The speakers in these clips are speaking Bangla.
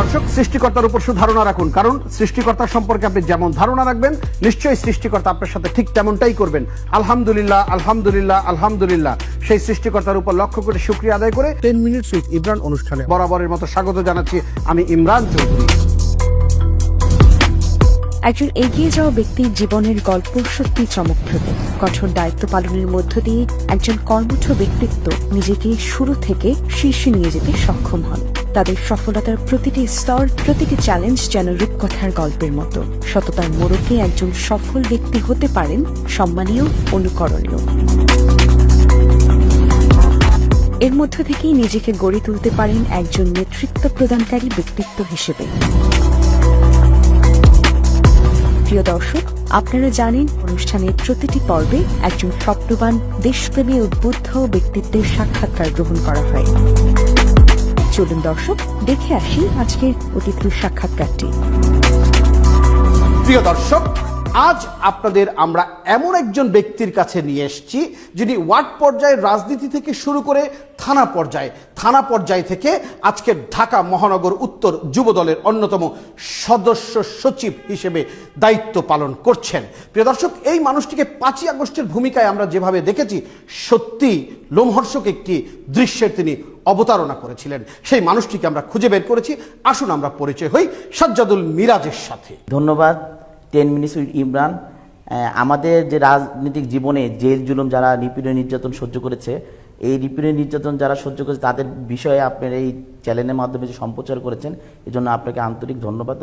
দর্শক, সৃষ্টিকর্তার উপর সুধারণা রাখুন, কারণ সৃষ্টিকর্তা সম্পর্কে আপনি যেমন ধারণা রাখবেন নিশ্চয়ই সৃষ্টিকর্তা আপনার সাথে ঠিক তেমনটাই করবেন। আলহামদুলিল্লাহ, আলহামদুলিল্লাহ, আলহামদুলিল্লাহ। সেই সৃষ্টিকর্তার উপর লক্ষ্য করে শুকরিয়া আদায় করে 10 মিনিটস উইথ ইমরান অনুষ্ঠানে বরাবরের মতো স্বাগত জানাচ্ছি আমি ইমরান চৌধুরী। একজন এগিয়ে যাওয়া ব্যক্তির জীবনের গল্প সত্যি চমকপ্রদ। কঠোর দায়িত্ব পালনের মধ্য দিয়ে একজন কর্মঠ ব্যক্তিত্ব নিজেকে শুরু থেকে শীর্ষে নিয়ে যেতে সক্ষম হন। তাদের সফলতার প্রতিটি স্তর, প্রতিটি চ্যালেঞ্জ যেন রূপকথার গল্পের মতো। সততার মোড়কে একজন সফল ব্যক্তি হতে পারেন সম্মানীয়, অনুকরণীয়। এর মধ্য থেকেই নিজেকে গড়ে তুলতে পারেন একজন নেতৃত্ব প্রদানকারী ব্যক্তিত্ব হিসেবে। প্রিয় দর্শক, আপনারা জানেন অনুষ্ঠানের প্রতিটি পর্বে একজন স্বপ্নবান, দেশপ্রেমী, উদ্বুদ্ধ ব্যক্তিত্বের সাক্ষাৎকার গ্রহণ করা হয়। চলুন দর্শক, দেখে আসি আজকের অতিথির সাক্ষাৎকারটি। প্রিয় দর্শক, আজ আপনাদের আমরা এমন একজন ব্যক্তির কাছে নিয়ে এসেছি যিনি ওয়ার্ড পর্যায়ের রাজনীতি থেকে শুরু করে থানা পর্যায় থেকে আজকে ঢাকা মহানগর উত্তর যুব দলের অন্যতম সদস্য সচিব হিসেবে দায়িত্ব পালন করছেন। প্রিয় দর্শক, এই মানুষটিকে 5ই আগস্টের ভূমিকায় আমরা যেভাবে দেখেছি, সত্যি লোমহর্ষক একটি দৃশ্যের তিনি অবতারণা করেছিলেন। সেই মানুষটিকে আমরা খুঁজে বের করেছি। আসুন আমরা পরিচয় হই সাজ্জাদুল মিরাজের সাথে। ধন্যবাদ 10 মিনিটস উইথ ইমরান। আমাদের যে রাজনৈতিক জীবনে জেল জুলুম, যারা নিপীড়ন নির্যাতন সহ্য করেছে, এই নিপীড়ন নির্যাতন যারা সহ্য করেছে তাদের বিষয়ে আপনার এই চ্যানেলের মাধ্যমে যে সম্প্রচার করেছেন, এই জন্য আপনাকে আন্তরিক ধন্যবাদ,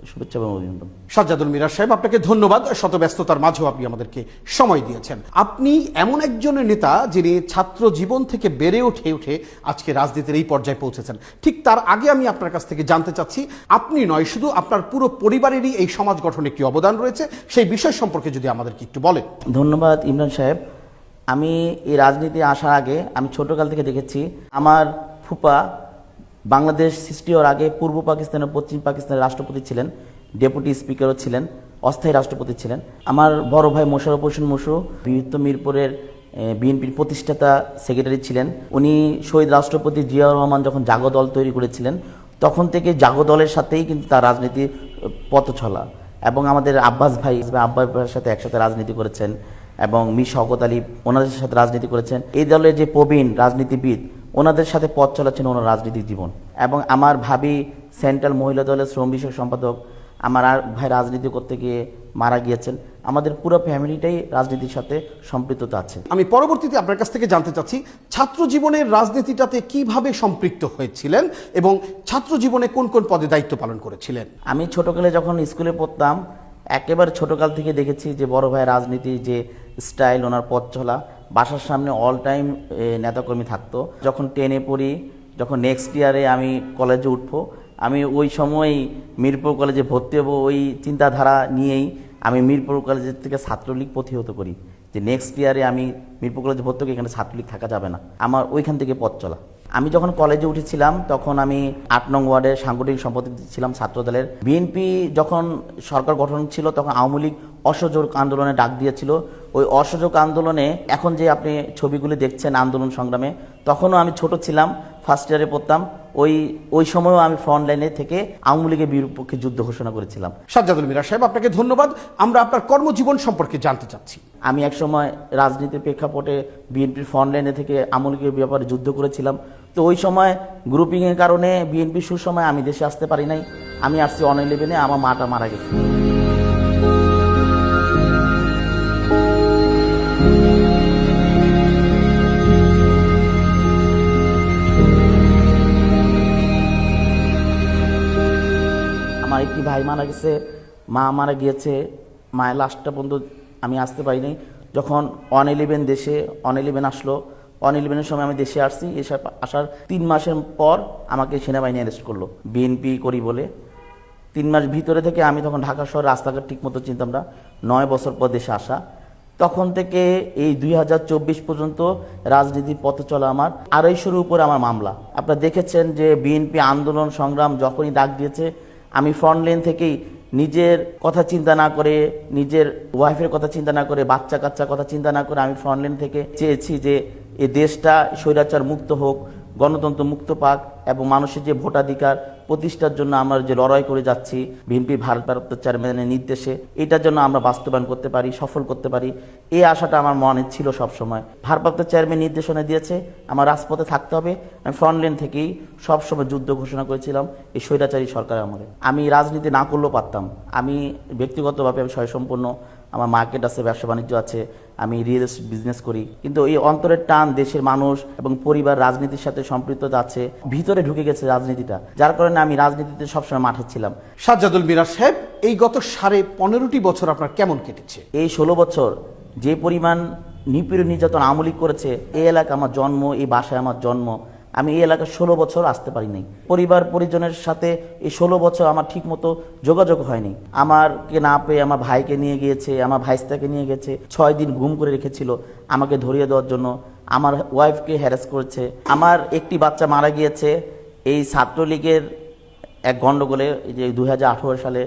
শুভেচ্ছা এবং অভিনন্দন। সাজ্জাদুল মিরাজ সাহেব, আপনাকে ধন্যবাদ। শত ব্যস্ততার মাঝেও আপনি আমাদেরকে সময় দিয়েছেন। আপনি এমন একজনের নেতা যিনি ছাত্র জীবন থেকে বেড়ে উঠে আজকে রাজনীতির এই পর্যায়ে পৌঁছেছেন। ঠিক তার আগে আমি আপনার কাছ থেকে জানতে চাচ্ছি, আপনি নয়, শুধু আপনার পুরো পরিবারেরই এই সমাজ গঠনে কি অবদান রয়েছে, সেই বিষয় সম্পর্কে যদি আমাদেরকে একটু বলেন। ধন্যবাদ ইমরান সাহেব। আমি এই রাজনীতি আসার আগে আমি ছোটকাল থেকে দেখেছি আমার ফুপা বাংলাদেশ সৃষ্টি হওয়ার আগে পূর্ব পাকিস্তান ও পশ্চিম পাকিস্তানের রাষ্ট্রপতি ছিলেন, ডেপুটি স্পিকারও ছিলেন, অস্থায়ী রাষ্ট্রপতি ছিলেন। আমার বড় ভাই মোশাররফ হোসেন মশু বৃহত্তর মিরপুরের বিএনপির প্রতিষ্ঠাতা সেক্রেটারি ছিলেন। উনি শহীদ রাষ্ট্রপতি জিয়াউর রহমান যখন জাগো দল তৈরি করেছিলেন, তখন থেকে জাগো দলের সাথেই কিন্তু তার রাজনীতির পথ চলা। এবং আমাদের আব্বাস ভাইয়ের সাথে একসাথে রাজনীতি করেছেন, এবং মীর শওকত আলী ওনাদের সাথে রাজনীতি করেছেন। এই দলের যে প্রবীণ রাজনীতিবিদ, ওনাদের সাথে পথ চলাচ্ছেন ওনার রাজনৈতিক জীবন। এবং আমার ভাবি সেন্ট্রাল মহিলা দলের শ্রম বিষয়ক সম্পাদক, আমার আর ভাই রাজনীতি করতে গিয়ে মারা গিয়েছেন। আমাদের পুরো ফ্যামিলিটাই রাজনীতির সাথে সম্পৃক্ততা আছে। আমি পরবর্তীতে আপনার কাছ থেকে জানতে চাচ্ছি, ছাত্র জীবনের রাজনীতিটাতে কিভাবে সম্পৃক্ত হয়েছিলেন এবং ছাত্র জীবনে কোন কোন পদে দায়িত্ব পালন করেছিলেন? আমি ছোটকালে যখন স্কুলে পড়তাম, একেবারে ছোটকাল থেকে দেখেছি যে বড় ভাই রাজনীতির যে স্টাইল, ওনার পথ চলা, বাসার সামনে অল টাইম নেতাকর্মী থাকতো। যখন 10-এ পড়ি, যখন নেক্সট ইয়ারে আমি কলেজে উঠবো, আমি ওই সময় মিরপুর কলেজে ভর্তি হবো, ওই চিন্তাধারা নিয়েই আমি মিরপুর কলেজের থেকে ছাত্রলীগ প্রতিহত করি যে নেক্সট ইয়ারে আমি মিরপুর কলেজে ভর্তি হবো, এখানে ছাত্রলীগ থাকা যাবে না। আমার ওইখান থেকে পথ চলা। আমি যখন কলেজে উঠেছিলাম তখন আমি 8 নং ওয়ার্ডের সাংগঠনিক সম্পাদক ছিলাম ছাত্রদলের। বিএনপি যখন সরকার গঠন ছিল, তখন আওয়ামী লীগ অসহযোগ আন্দোলনে ডাক দিয়েছিল। ওই অসহযোগ আন্দোলনে এখন যে আপনি ছবিগুলি দেখছেন আন্দোলন সংগ্রামে, তখনও আমি ছোট ছিলাম, ফার্স্ট ইয়ারে পড়তাম। ওই সময়ও আমি ফ্রন্ট লাইনে থেকে আওয়ামী লীগের বিপক্ষে যুদ্ধ ঘোষণা করেছিলাম। সাজ্জাদুল মিরাজ সাহেব, আপনাকে ধন্যবাদ। আমরা আপনার কর্মজীবন সম্পর্কে জানতে চাচ্ছি। আমি একসময় রাজনীতির প্রেক্ষাপটে বিএনপির ফ্রন্ট লাইনে থেকে আওয়ামী লীগের ব্যাপারে যুদ্ধ করেছিলাম। তো ওই সময় গ্রুপিংয়ের কারণে বিএনপির সুসময় আমি দেশে আসতে পারি নাই। আমি আসছি 11-এ, আমার মাটা মারা গেছে। আমার একটি ভাই মারা গেছে, মা মারা গিয়েছে। মায়ের লাশটা পর্যন্ত আমি আসতে পারি নাই। যখন 11 দেশে 11 আসলো, 11-এর সময় আমি দেশে আসছি। আসার 3 মাসের পর আমাকে সেনাবাহিনী অ্যারেস্ট করলো বিএনপি করি বলে। 3 মাস ভিতরে থেকে আমি তখন ঢাকা শহরে রাস্তাঘাট ঠিক মতো চিনতাম না। 9 বছর পর দেশে আসা, তখন থেকে এই 2024 পর্যন্ত রাজনীতির পথে চলা আমার 250-এর উপরে আমার মামলা। আপনারা দেখেছেন যে বিএনপি আন্দোলন সংগ্রাম যখনই ডাক দিয়েছে, আমি ফ্রন্ট লাইন থেকেই নিজের কথা চিন্তা না করে, নিজের ওয়াইফের কথা চিন্তা না করে, বাচ্চা কাচ্চার কথা চিন্তা না করে আমি ফ্রন্ট লাইন থেকে চেয়েছি যে এই দেশটা স্বৈরাচার মুক্ত হোক, গণতন্ত্র মুক্ত পাক, এবং মানুষের যে ভোটাধিকার প্রতিষ্ঠার জন্য আমরা যে লড়াই করে যাচ্ছি বিএনপি ভারপ্রাপ্ত চেয়ারম্যানের নির্দেশে, এটার জন্য আমরা বাস্তবায়ন করতে পারি, সফল করতে পারি, এই আশাটা আমার মনে ছিল সবসময়। ভারপ্রাপ্ত চেয়ারম্যান নির্দেশনা দিয়েছে আমার রাজপথে থাকতে হবে। আমি ফ্রন্টলাইন থেকেই সবসময় যুদ্ধ ঘোষণা করেছিলাম এই স্বৈরাচারী সরকারের আমলে। আমি রাজনীতি না করলেও পারতাম। আমি ব্যক্তিগতভাবে আমি স্বয়ংসম্পূর্ণ, আমার মার্কেট আছে, ব্যবসা বাণিজ্য আছে, আমি রিয়েল এস্টেট বিজনেস করি, কিন্তু এই অন্তরের টান দেশের মানুষ এবং পরিবার রাজনীতির সাথে সম্পৃক্ততা আছে, ভিতরে ঢুকে গেছে রাজনীতিটা, যার কারণে আমি রাজনীতিতে সবসময় মাঠে ছিলাম। সাজ্জাদুল মিরাজ সাহেব, এই গত 15.5 বছর আপনার কেমন কেটেছে? এই 16 বছর যে পরিমাণ নিপীড়ন নির্যাতন আমলিক করেছে, এই এলাকা আমার জন্ম, এই বাসায় আমার জন্ম, আমি এই এলাকায় 16 বছর আসতে পারি নাই। পরিবার পরিজনের সাথে এই 16 বছর আমার ঠিক মতো যোগাযোগ হয়নি। আমারকে না পেয়ে আমার ভাইকে নিয়ে গিয়েছে, আমার ভাইস্তাকে নিয়ে গেছে, 6 দিন গুম করে রেখেছিল আমাকে ধরিয়ে দেওয়ার জন্য, আমার ওয়াইফকে হ্যারাস করেছে, আমার একটি বাচ্চা মারা গিয়েছে এই ছাত্রলীগের এক গণ্ডগোলে। যে 2018 সালে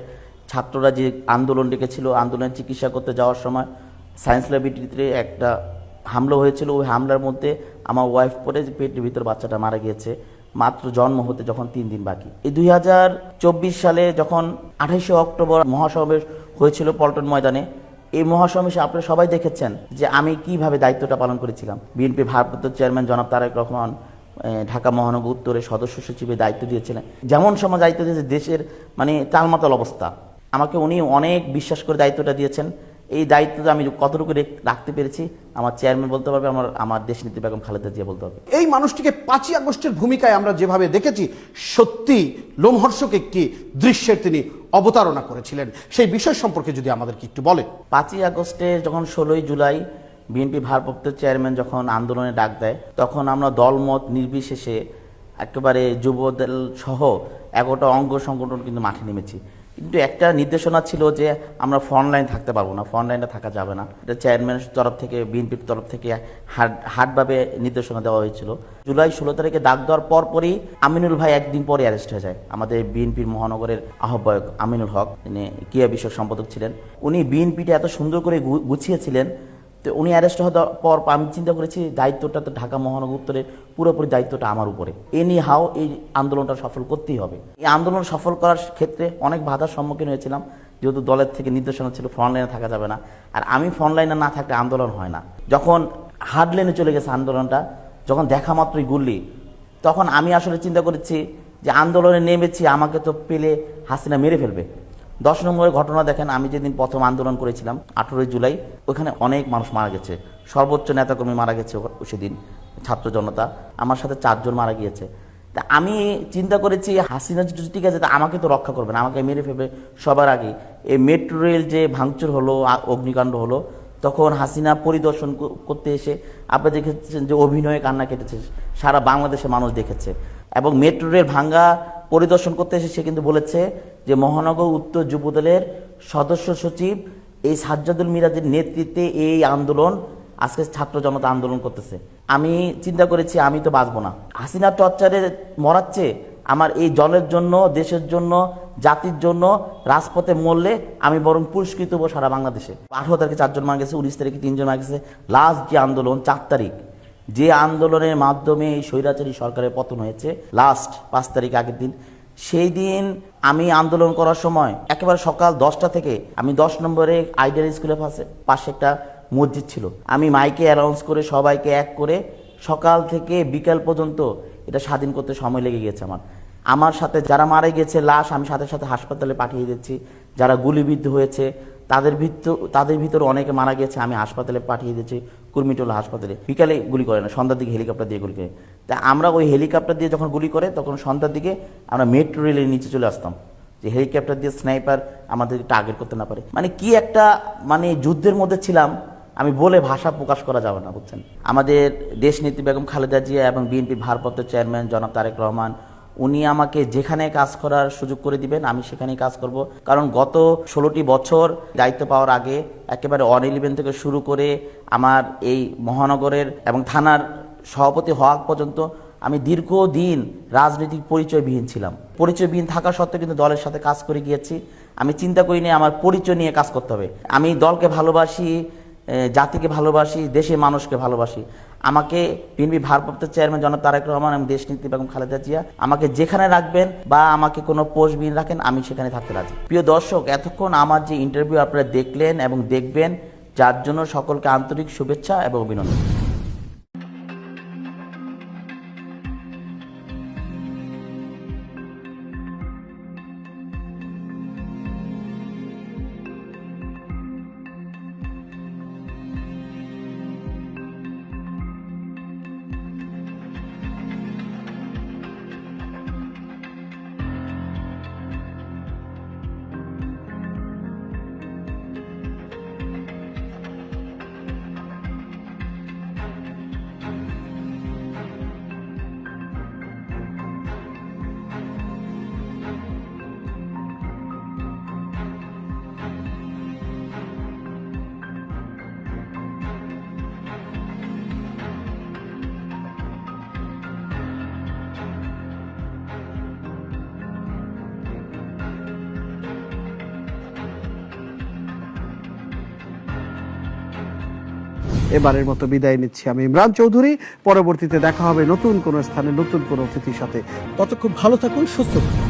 ছাত্ররা যে আন্দোলন ডেকেছিল, আন্দোলনের চিকিৎসা করতে যাওয়ার সময় সায়েন্স ল্যাবরেটরিতে একটা হামলা হয়েছিল। ওই হামলার মধ্যে আমার ওয়াইফ পরে পেটের ভিতর বাচ্চাটা মারা গিয়েছে, মাত্র জন্ম হতে যখন 3 দিন বাকি। এই 2024 সালে যখন 28 অক্টোবর মহাসমাবেশ হয়েছিল পল্টন ময়দানে, এই মহাসমাবেশে আপনারা সবাই দেখেছেন যে আমি কিভাবে দায়িত্বটা পালন করেছিলাম। বিএনপি ভারপ্রাপ্ত চেয়ারম্যান জনাব তারেক রহমান ঢাকা মহানগর উত্তরের সদস্য সচিবের দায়িত্ব দিয়েছিলেন। যেমন সময় দায়িত্ব দিয়েছে, দেশের টালমাটাল অবস্থা, আমাকে উনি অনেক বিশ্বাস করে দায়িত্বটা দিয়েছেন। এই দায়িত্বটা আমি কতটুকু রাখতে পেরেছি আমার চেয়ারম্যান বলতে পারবে, আমার দেশনেত্রী বেগম খালেদা জিয়া বলতে হবে। এই মানুষটিকে 5ই আগস্টের ভূমিকায় আমরা যেভাবে দেখেছি, সত্যি লোমহর্ষক একটি দৃশ্যের তিনি অবতারণা করেছিলেন। সেই বিষয় সম্পর্কে যদি আমাদেরকে একটু বলেন। 5ই আগস্টে যখন 16ই জুলাই বিএনপি ভারপ্রাপ্ত চেয়ারম্যান যখন আন্দোলনে ডাক দেয়, তখন আমরা দলমত নির্বিশেষে একেবারে যুবদল সহ 11টা অঙ্গ সংগঠন কিন্তু মাঠে নেমেছি। কিন্তু একটা নির্দেশনা ছিল যে আমরা ফ্রন্টলাইন থাকতে পারবো না, ফ্রন্টলাইনে থাকা যাবে না। এটা চেয়ারম্যানের তরফ থেকে, বিএনপির তরফ থেকে হার্ডভাবে নির্দেশনা দেওয়া হয়েছিল। জুলাই 16 তারিখে ডাক দেওয়ার পরপরই আমিনুল ভাই একদিন পরে অ্যারেস্ট হয়ে যায়। আমাদের বিএনপির মহানগরের আহ্বায়ক আমিনুল হক, তিনি ক্রিয়া বিষয়ক সম্পাদক ছিলেন। উনি বিএনপিটা এত সুন্দর করে গুছিয়েছিলেন, তো উনি অ্যারেস্ট হওয়ার পর আমি চিন্তা করেছি দায়িত্বটা তো ঢাকা মহানগর উত্তরের পুরোপুরি দায়িত্বটা আমার উপরে। এনি হাও এই আন্দোলনটা সফল করতেই হবে। এই আন্দোলন সফল করার ক্ষেত্রে অনেক বাধার সম্মুখীন হয়েছিলাম, যেহেতু দলের থেকে নির্দেশনা ছিল ফ্রন্টলাইনে থাকা যাবে না, আর আমি ফ্রন্টলাইনে না থাকলে আন্দোলন হয় না। যখন হার্ড লাইনে চলে গেছে আন্দোলনটা, যখন দেখা মাত্রই গুলি, তখন আমি আসলে চিন্তা করেছি যে আন্দোলনে নেমেছি, আমাকে তো পেলে হাসিনা মেরে ফেলবে। 10 নম্বরের ঘটনা দেখেন, আমি যেদিন প্রথম আন্দোলন করেছিলাম 18 জুলাই, ওখানে অনেক মানুষ মারা গেছে, সর্বোচ্চ নেতাকর্মী মারা গেছে সেদিন, ছাত্র জনতা, আমার সাথে 4 জন মারা গিয়েছে। তা আমি চিন্তা করেছি হাসিনা ঠিক আছে, আমাকে তো রক্ষা করবে না, আমাকে মেরে ফেলবে। সবার আগে এই মেট্রো রেল যে ভাঙচুর হলো, অগ্নিকাণ্ড হলো, তখন হাসিনা পরিদর্শন করতে এসে আপনারা দেখেছেন যে অভিনয়ে কান্না কেটেছে, সারা বাংলাদেশের মানুষ দেখেছে। এবং মেট্রো রেল ভাঙ্গা পরিদর্শন করতে এসে সে কিন্তু বলেছে যে মহানগর উত্তর যুবদলের সদস্য সচিব এই সাজ্জাদুল মিরাজের নেতৃত্বে এই আন্দোলন, আজকে ছাত্র জনতা আন্দোলন করতেছে। আমি চিন্তা করেছি আমি তো বাঁচবো না, হাসিনা টর্চারে মরাচ্ছে, আমার এই দলের জন্য, দেশের জন্য, জাতির জন্য রাজপথে মরলে আমি বরং পুরস্কৃত হবো সারা বাংলাদেশে। 18 তারিখে 4 জন মারা গেছে, 19 তারিখে 3 জন মারা গেছে। লাস্ট যে আন্দোলন 4 তারিখ, যে আন্দোলনের মাধ্যমে এই স্বৈরাচারী সরকারের পতন হয়েছে, লাস্ট 5 তারিখ আগের দিন, সেই দিন আমি আন্দোলন করার সময় একেবারে সকাল 10টা থেকে আমি 10 নম্বরে আইডিয়াল স্কুলের পাশে একটা মসজিদ ছিল, আমি মাইকে অ্যানাউন্স করে সবাইকে এক করে সকাল থেকে বিকাল পর্যন্ত এটা স্বাধীন করতে সময় লেগে গেছে আমার সাথে যারা মারা গেছে লাশ আমি সাথে সাথে হাসপাতালে পাঠিয়ে দিচ্ছি, যারা গুলিবিদ্ধ হয়েছে তাদের ভিতর অনেকে মারা গেছে, আমি হাসপাতালে পাঠিয়ে দিচ্ছি, কুর্মিটোলা হাসপাতালে। বিকালে গুলি করে না, সন্ধ্যার দিকে হেলিকপ্টার দিয়ে গুলি করে। তা আমরা ওই হেলিকপ্টার দিয়ে যখন গুলি করে, তখন সন্ধ্যার দিকে আমরা মেট্রো রেলের নিচে চলে আসতাম, যে হেলিকপ্টার দিয়ে স্নাইপার আমাদেরকে টার্গেট করতে না পারে। কি একটা যুদ্ধের মধ্যে ছিলাম, আমি বলে ভাষা প্রকাশ করা যাবে না, বুঝছেন। আমাদের দেশনেত্রী বেগম খালেদা জিয়া এবং বিএনপির ভারপ্রাপ্ত চেয়ারম্যান জনাব তারেক রহমান, উনি আমাকে যেখানে কাজ করার সুযোগ করে দিবেন আমি সেখানেই কাজ করব। কারণ গত 16টি বছর দায়িত্ব পাওয়ার আগে একেবারে 111 থেকে শুরু করে আমার এই মহানগরের এবং থানার সভাপতি হওয়া পর্যন্ত আমি দীর্ঘদিন রাজনৈতিক পরিচয়বিহীন ছিলাম। পরিচয়বিহীন থাকা সত্ত্বেও কিন্তু দলের সাথে কাজ করে গিয়েছি। আমি চিন্তা করিনি আমার পরিচয় নিয়ে কাজ করতে হবে। আমি দলকে ভালোবাসি, জাতিকে ভালোবাসি, দেশের মানুষকে ভালোবাসি। আমাকে বিএনপি ভারপ্রাপ্ত চেয়ারম্যান জনাব তারেক রহমান এবং দেশনেত্রী বেগম খালেদা জিয়া আমাকে যেখানে রাখবেন বা আমাকে কোনো পোস্ট বিন রাখেন, আমি সেখানে থাকতে রাজি। প্রিয় দর্শক, এতক্ষণ আমার যে ইন্টারভিউ আপনারা দেখলেন এবং দেখবেন, যার জন্য সকলকে আন্তরিক শুভেচ্ছা এবং অভিনন্দন। এবারের মতো বিদায় নিচ্ছি আমি ইমরান চৌধুরী। পরবর্তীতে দেখা হবে নতুন কোনো স্থানে নতুন কোনো অতিথির সাথে। ততক্ষণ ভালো থাকুন, সুস্থ থাকুন।